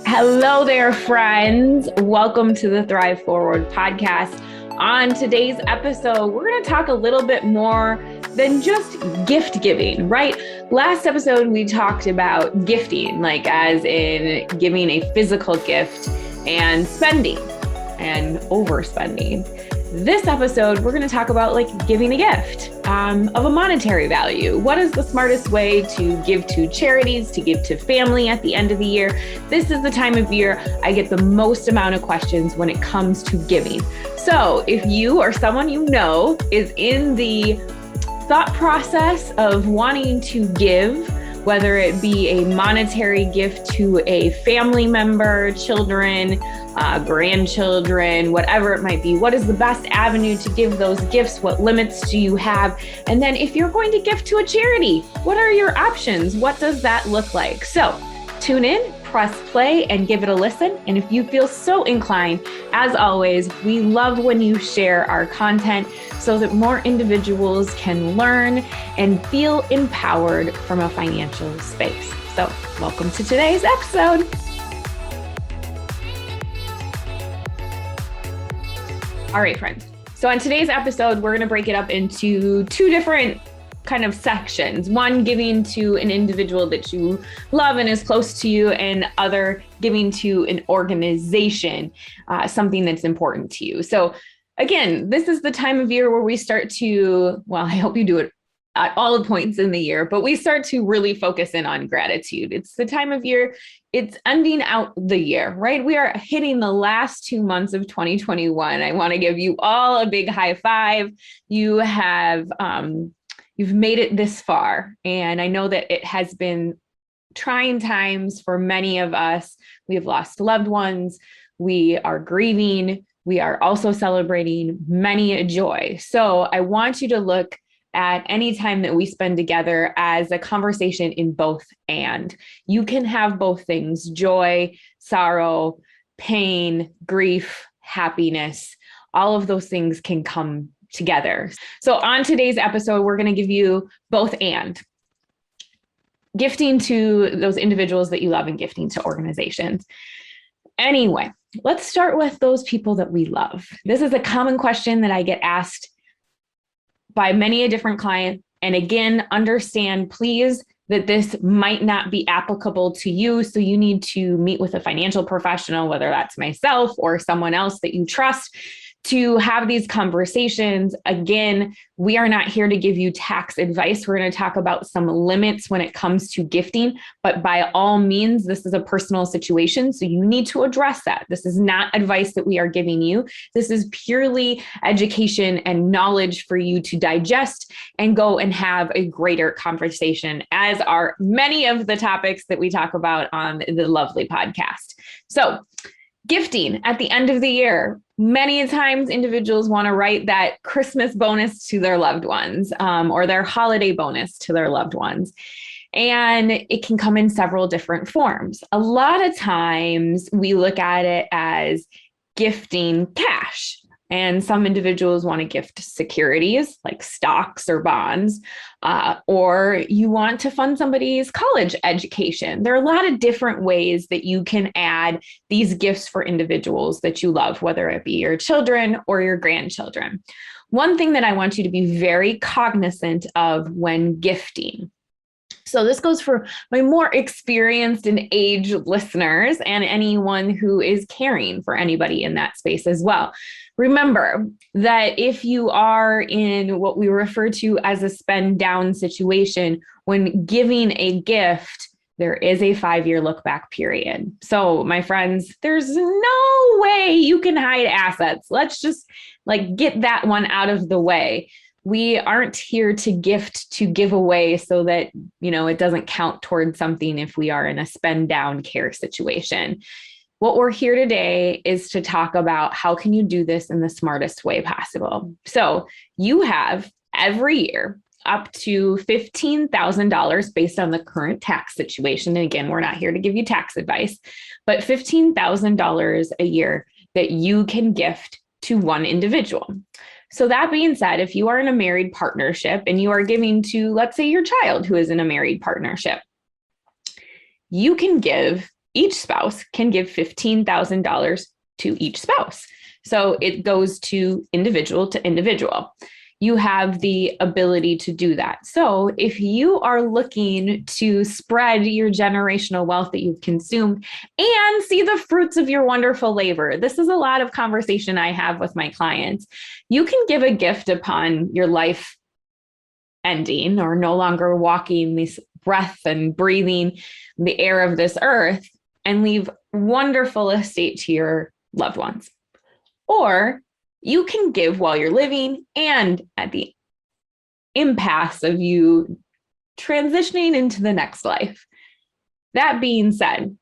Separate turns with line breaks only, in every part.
Hello there, friends. Welcome to the Thrive Forward podcast. On today's episode, we're going to talk a little bit more than just gift giving, right? Last episode, we talked about gifting, like as in giving a physical gift and spending and overspending. This episode, we're going to talk about giving a gift of a monetary value. What is the smartest way to give to charities, to give to family at the end of the year? This is the time of year I get the most amount of questions when it comes to giving. So if you or someone you know is in the thought process of wanting to give, whether it be a monetary gift to a family member, children, grandchildren, whatever it might be, what is the best avenue to give those gifts? What limits do you have? And then if you're going to gift to a charity, what are your options? What does that look like? So tune in, press play, and give it a listen. And if you feel so inclined, as always, we love when you share our content so that more individuals can learn and feel empowered from a financial space. So welcome to today's episode. All right, friends. So on today's episode, we're going to break it up into two different kind of sections. One, giving to an individual that you love and is close to you, and other, giving to an organization, something that's important to you. So again, this is the time of year where we start to, well, I hope you do it at all points in the year, but we start to really focus in on gratitude. It's the time of year, it's ending out the year, right? We are hitting the last 2 months of 2021. I want to give you all a big high five. You have, you've made it this far. And I know that it has been trying times for many of us. We have lost loved ones. We are grieving. We are also celebrating many a joy. So I want you to look at any time that we spend together as a conversation in both and. You can have both things: joy, sorrow, pain, grief, happiness. All of those things can come together. So on today's episode, we're going to give you both and. Gifting to those individuals that you love and gifting to organizations. Anyway, let's start with those people that we love. This is a common question that I get asked by many a different client. And again, understand, please, that this might not be applicable to you. So you need to meet with a financial professional, whether that's myself or someone else that you trust, to have these conversations. Again, we are not here to give you tax advice. We're going to talk about some limits when it comes to gifting, but by all means, this is a personal situation, so you need to address that. This is not advice that we are giving you. This is purely education and knowledge for you to digest and go and have a greater conversation, as are many of the topics that we talk about on the lovely podcast. So gifting at the end of the year. Many times individuals want to write that Christmas bonus to their loved ones, or their holiday bonus to their loved ones. And it can come in several different forms. A lot of times we look at it as gifting cash. And some individuals want to gift securities like stocks or bonds, or you want to fund somebody's college education. There are a lot of different ways that you can add these gifts for individuals that you love, whether it be your children or your grandchildren. One thing that I want you to be very cognizant of when gifting. So this goes for my more experienced and aged listeners and anyone who is caring for anybody in that space as well. Remember that if you are in what we refer to as a spend down situation, when giving a gift, there is a 5-year look back period. So my friends, there's no way you can hide assets. Let's just get that one out of the way. We aren't here to gift to give away so that, it doesn't count towards something if we are in a spend down care situation. What we're here today is to talk about how can you do this in the smartest way possible. So you have every year up to $15,000 based on the current tax situation. And again, we're not here to give you tax advice, but $15,000 a year that you can gift to one individual. So that being said, if you are in a married partnership and you are giving to, let's say, your child who is in a married partnership, you can give each spouse can give $15,000 to each spouse. So it goes to individual. You have the ability to do that. So if you are looking to spread your generational wealth that you've consumed and see the fruits of your wonderful labor, this is a lot of conversation I have with my clients. You can give a gift upon your life ending or no longer walking this breath and breathing the air of this earth and leave wonderful estate to your loved ones. Or you can give while you're living and at the impasse of you transitioning into the next life. That being said,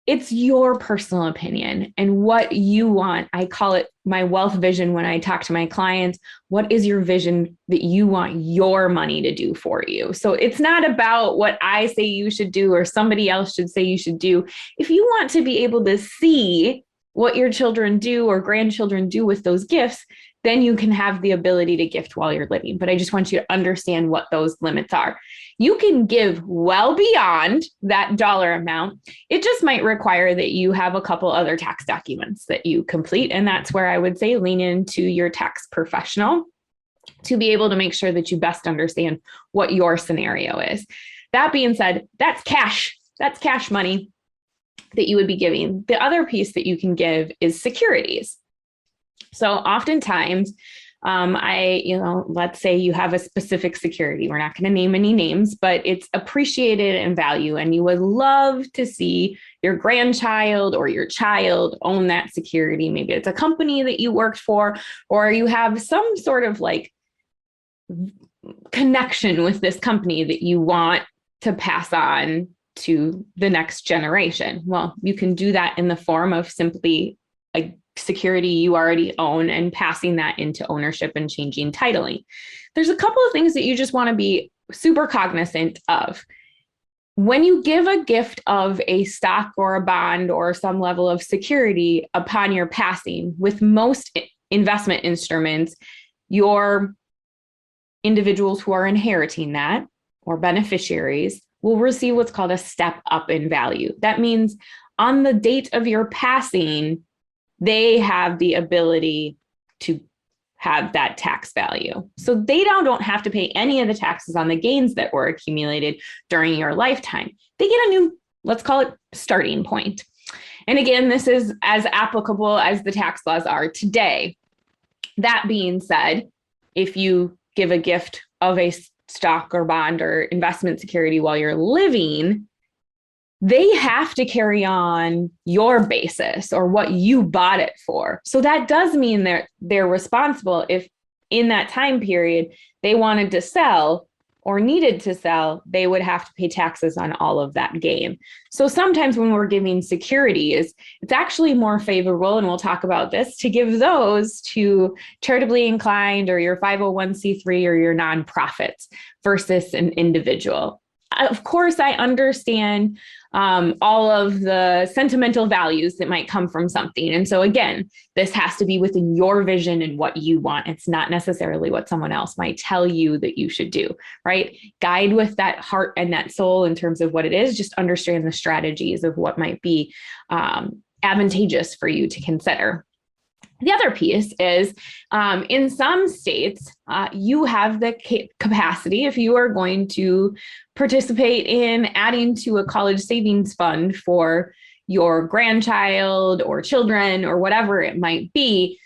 it's your personal opinion and what you want. I call it my wealth vision when I talk to my clients. What is your vision that you want your money to do for you? So it's not about what I say you should do or somebody else should say you should do. If you want to be able to see what your children do or grandchildren do with those gifts, then you can have the ability to gift while you're living. But I just want you to understand what those limits are. You can give well beyond that dollar amount. It just might require that you have a couple other tax documents that you complete. And that's where I would say lean into your tax professional to be able to make sure that you best understand what your scenario is. That being said, that's cash. That's cash money that you would be giving. The other piece that you can give is securities. So oftentimes, let's say you have a specific security. We're not going to name any names, but it's appreciated in value. And you would love to see your grandchild or your child own that security. Maybe it's a company that you worked for, or you have some sort of like connection with this company that you want to pass on to the next generation. Well, you can do that in the form of simply a security you already own and passing that into ownership and changing titling. There's a couple of things that you just want to be super cognizant of. When you give a gift of a stock or a bond or some level of security upon your passing, with most investment instruments, your individuals who are inheriting that or beneficiaries will receive what's called a step up in value. That means on the date of your passing, they have the ability to have that tax value. So they now don't have to pay any of the taxes on the gains that were accumulated during your lifetime. They get a new, let's call it, starting point. And again, this is as applicable as the tax laws are today. That being said, if you give a gift of a stock or bond or investment security while you're living, they have to carry on your basis or what you bought it for. So that does mean they're responsible if in that time period they wanted to sell or needed to sell, they would have to pay taxes on all of that gain. So sometimes when we're giving securities, it's actually more favorable, and we'll talk about this, to give those to charitably inclined or your 501c3 or your nonprofits versus an individual. Of course, I understand all of the sentimental values that might come from something. And so again, this has to be within your vision and what you want. It's not necessarily what someone else might tell you that you should do, right? Guide with that heart and that soul in terms of what it is. Just understand the strategies of what might be advantageous for you to consider. The other piece is in some states, you have the capacity, if you are going to participate in adding to a college savings fund for your grandchild or children or whatever it might be,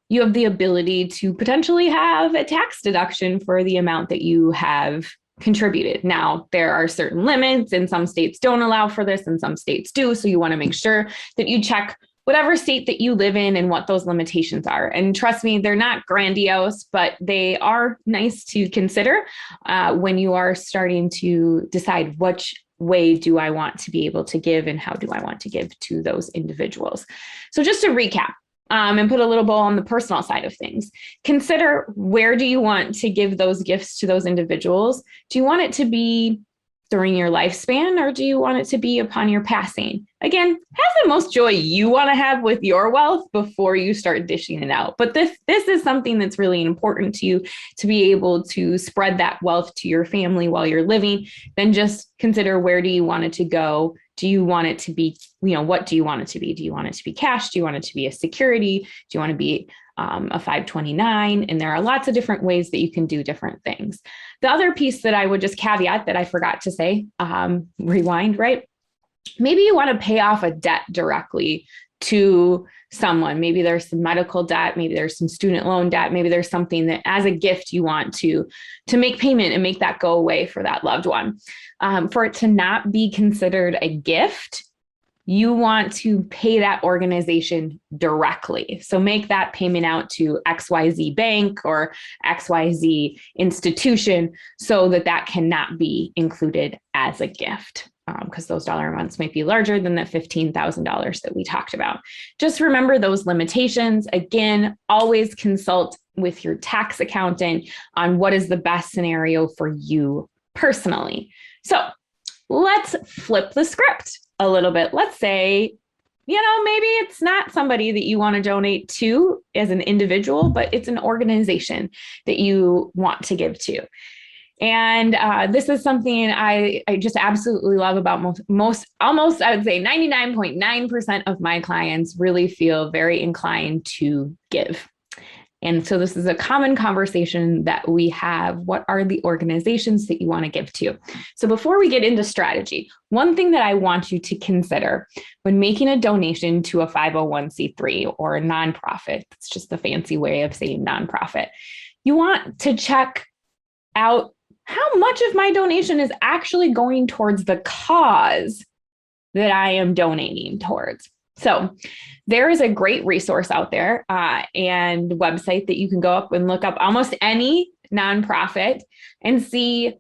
you have the ability to potentially have a tax deduction for the amount that you have contributed. Now, there are certain limits, and some states don't allow for this and some states do. So you want to make sure that you check whatever state that you live in and what those limitations are. And trust me, they're not grandiose, but they are nice to consider when you are starting to decide which way do I want to be able to give and how do I want to give to those individuals. So just to recap, and put a little bow on the personal side of things, consider, where do you want to give those gifts to those individuals? Do you want it to be during your lifespan, or do you want it to be upon your passing? Again, have the most joy you want to have with your wealth before you start dishing it out. But this is something that's really important to you, to be able to spread that wealth to your family while you're living. Then just consider, where do you want it to go Do you want it to be, what do you want it to be? Do you want it to be cash? Do you want it to be a security? Do you want to be a 529? And there are lots of different ways that you can do different things. The other piece that I would just caveat that I forgot to say, rewind, right? Maybe you want to pay off a debt directly to someone. Maybe there's some medical debt, maybe there's some student loan debt, maybe there's something that as a gift you want to make payment and make that go away for that loved one. For it to not be considered a gift, you want to pay that organization directly. So make that payment out to XYZ bank or XYZ institution so that cannot be included as a gift, because those dollar amounts might be larger than the $15,000 that we talked about. Just remember those limitations. Again, always consult with your tax accountant on what is the best scenario for you personally. So let's flip the script a little bit. Let's say, maybe it's not somebody that you want to donate to as an individual, but it's an organization that you want to give to. And this is something I just absolutely love about most, almost, I would say 99.9% of my clients really feel very inclined to give. And so this is a common conversation that we have. What are the organizations that you want to give to? So before we get into strategy, one thing that I want you to consider when making a donation to a 501c3 or a nonprofit, it's just the fancy way of saying nonprofit, you want to check out how much of my donation is actually going towards the cause that I am donating towards. So there is a great resource out there and website that you can go up and look up almost any nonprofit and see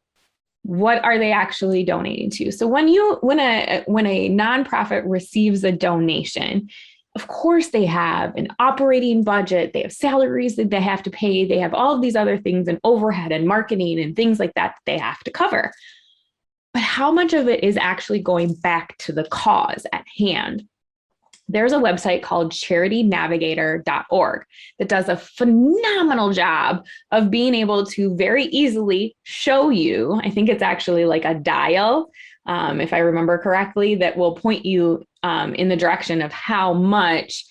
what are they actually donating to. So when a nonprofit receives a donation, of course they have an operating budget, they have salaries that they have to pay, they have all of these other things and overhead and marketing and things like that they have to cover. But how much of it is actually going back to the cause at hand? There's a website called charitynavigator.org that does a phenomenal job of being able to very easily show you, I think it's actually like a dial, if I remember correctly, that will point you in the direction of how much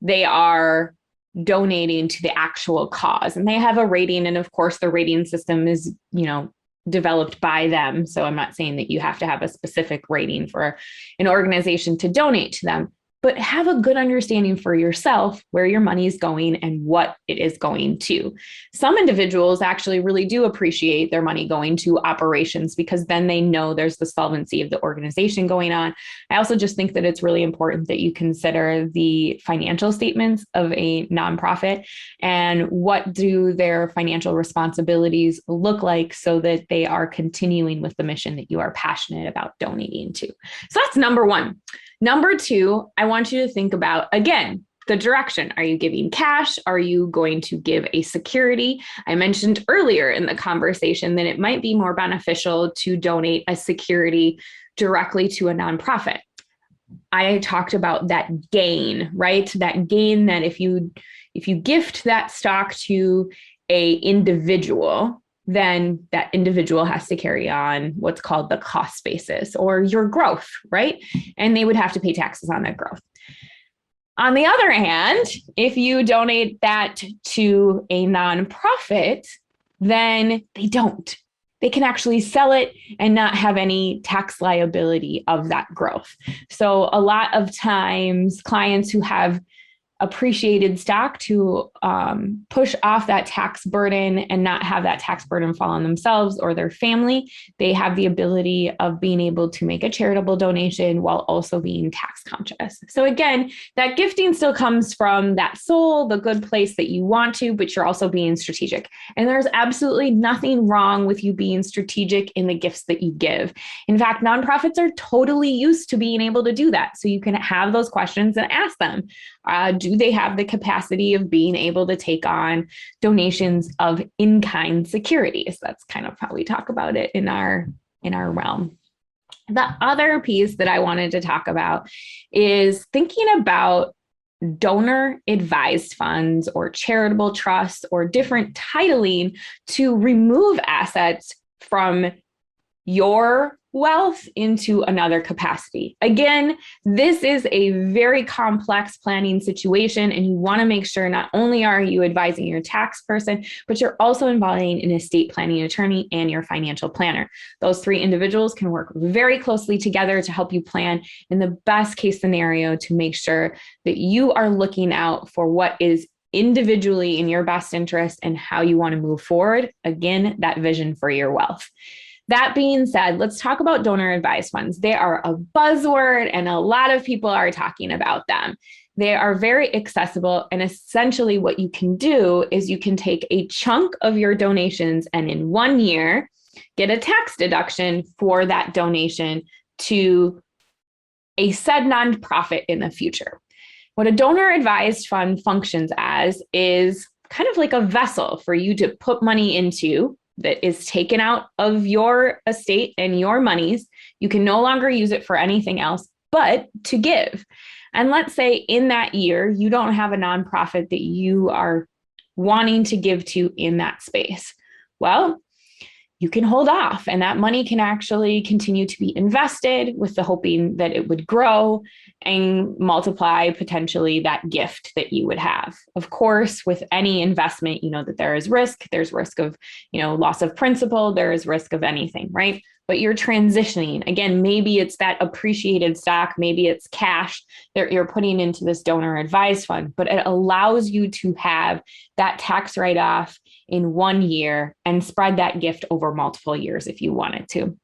they are donating to the actual cause. And they have a rating. And of course, the rating system is, developed by them. So I'm not saying that you have to have a specific rating for an organization to donate to them, but have a good understanding for yourself where your money is going and what it is going to. Some individuals actually really do appreciate their money going to operations because then they know there's the solvency of the organization going on. I also just think that it's really important that you consider the financial statements of a nonprofit and what do their financial responsibilities look like so that they are continuing with the mission that you are passionate about donating to. So that's number one. Number two, I want you to think about, again, the direction. Are you giving cash? Are you going to give a security? I mentioned earlier in the conversation that it might be more beneficial to donate a security directly to a nonprofit. I talked about that gain, right? That gain that if you gift that stock to a individual, then that individual has to carry on what's called the cost basis or your growth, right? And they would have to pay taxes on that growth. On the other hand, if you donate that to a nonprofit, then they don't. They can actually sell it and not have any tax liability of that growth. So a lot of times clients who have appreciated stock to push off that tax burden and not have that tax burden fall on themselves or their family, they have the ability of being able to make a charitable donation while also being tax conscious. So again, that gifting still comes from that soul, the good place that you want to, but you're also being strategic. And there's absolutely nothing wrong with you being strategic in the gifts that you give. In fact, nonprofits are totally used to being able to do that. So you can have those questions and ask them. Do they have the capacity of being able to take on donations of in-kind securities? That's kind of how we talk about it in our realm. The other piece that I wanted to talk about is thinking about donor advised funds or charitable trusts or different titling to remove assets from your wealth into another capacity. Again, this is a very complex planning situation, and you want to make sure not only are you advising your tax person, but you're also involving an estate planning attorney and your financial planner. Those three individuals can work very closely together to help you plan in the best case scenario to make sure that you are looking out for what is individually in your best interest and how you want to move forward. Again, that vision for your wealth. That being said, let's talk about donor advised funds. They are a buzzword and a lot of people are talking about them. They are very accessible. And essentially what you can do is you can take a chunk of your donations and in 1 year, get a tax deduction for that donation to a said nonprofit in the future. What a donor advised fund functions as is kind of like a vessel for you to put money into that is taken out of your estate and your monies. You can no longer use it for anything else but to give. And let's say in that year, you don't have a nonprofit that you are wanting to give to in that space. Well, you can hold off and that money can actually continue to be invested with the hoping that it would grow and multiply potentially that gift that you would have. Of course, with any investment, you know that there is risk. There's risk of, loss of principal. There is risk of anything, right? But you're transitioning. Again, maybe it's that appreciated stock, maybe it's cash that you're putting into this donor advised fund, but it allows you to have that tax write-off in 1 year and spread that gift over multiple years if you wanted to.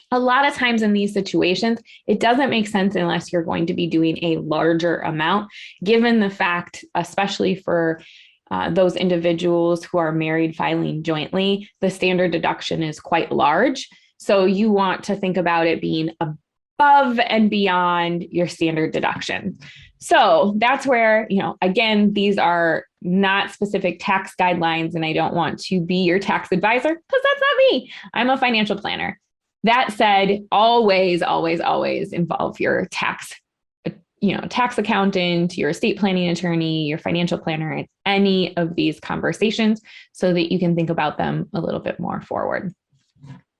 A lot of times in these situations, it doesn't make sense unless you're going to be doing a larger amount, given the fact, especially for those individuals who are married filing jointly, the standard deduction is quite large. So you want to think about it being above and beyond your standard deduction. So that's where, again, these are not specific tax guidelines, and I don't want to be your tax advisor because that's not me. I'm a financial planner. That said, always, always, always involve your tax accountant, your estate planning attorney, your financial planner in any of these conversations so that you can think about them a little bit more forward.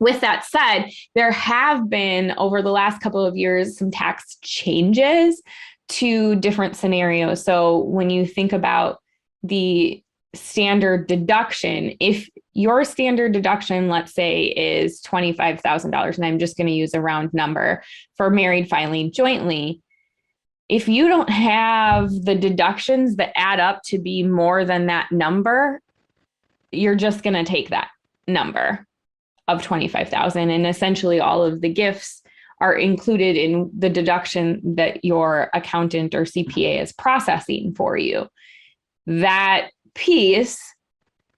With that said, there have been over the last couple of years some tax changes to different scenarios. So when you think about the standard deduction, if your standard deduction, let's say, is $25,000, and I'm just going to use a round number for married filing jointly, if you don't have the deductions that add up to be more than that number, you're just going to take that number of 25,000, and essentially all of the gifts are included in the deduction that your accountant or CPA is processing for you. That piece,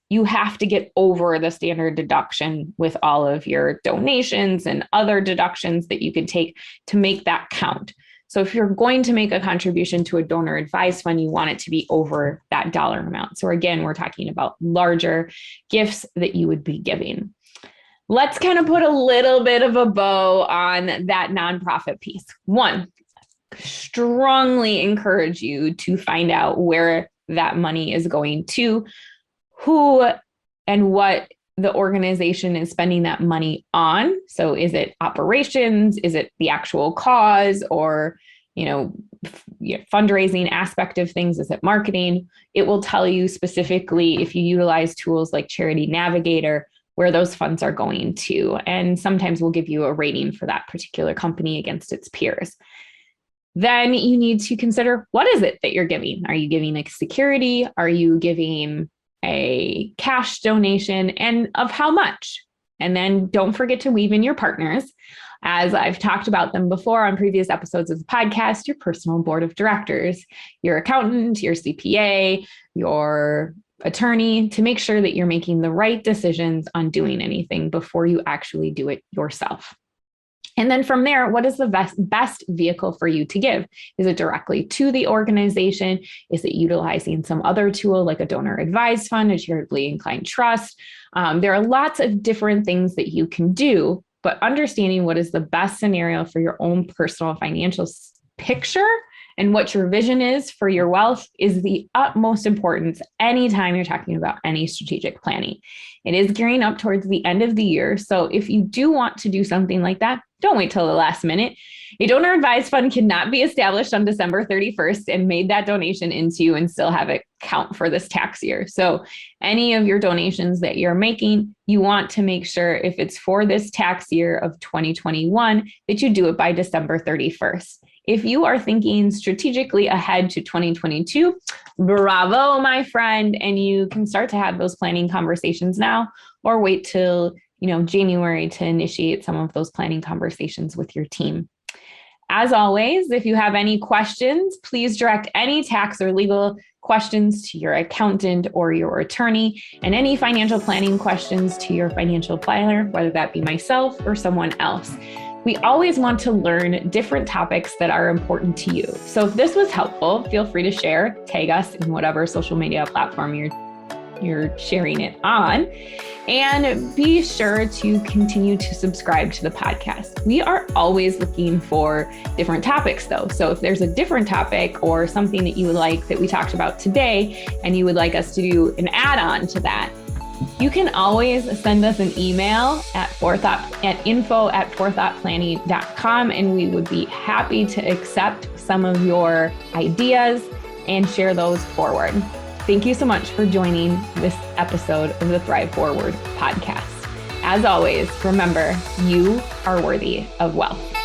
you have to get over the standard deduction with all of your donations and other deductions that you can take to make that count. So if you're going to make a contribution to a donor advised fund, you want it to be over that dollar amount. So again, we're talking about larger gifts that you would be giving. Let's kind of put a little bit of a bow on that nonprofit piece. One, strongly encourage you to find out where that money is going to, who and what the organization is spending that money on. So is it operations? Is it the actual cause, or fundraising aspect of things? Is it marketing? It will tell you specifically, if you utilize tools like Charity Navigator, where those funds are going to. And sometimes we'll give you a rating for that particular company against its peers. Then you need to consider, what is it that you're giving? Are you giving a security? Are you giving a cash donation, and of how much? And then don't forget to weave in your partners. As I've talked about them before on previous episodes of the podcast, your personal board of directors, your accountant, your CPA, your attorney, to make sure that you're making the right decisions on doing anything before you actually do it yourself. And then from there, what is the best vehicle for you to give? Is it directly to the organization? Is it utilizing some other tool like a donor advised fund, a charitably inclined trust? There are lots of different things that you can do, but understanding what is the best scenario for your own personal financial picture and what your vision is for your wealth is the utmost importance anytime you're talking about any strategic planning. It is gearing up towards the end of the year. So if you do want to do something like that, don't wait till the last minute. A donor advised fund cannot be established on December 31st and made that donation into you and still have it count for this tax year. So any of your donations that you're making, you want to make sure if it's for this tax year of 2021, that you do it by December 31st. If you are thinking strategically ahead to 2022, bravo, my friend, and you can start to have those planning conversations now, or wait till January to initiate some of those planning conversations with your team. As always, if you have any questions, please direct any tax or legal questions to your accountant or your attorney, and any financial planning questions to your financial planner, whether that be myself or someone else. We always want to learn different topics that are important to you. So if this was helpful, feel free to share, tag us in whatever social media platform you're sharing it on. And be sure to continue to subscribe to the podcast. We are always looking for different topics though. So if there's a different topic or something that you would like that we talked about today, and you would like us to do an add-on to that, you can always send us an email at info@forethoughtplanning.com, and we would be happy to accept some of your ideas and share those forward. Thank you so much for joining this episode of the Thrive Forward podcast. As always, remember, you are worthy of wealth.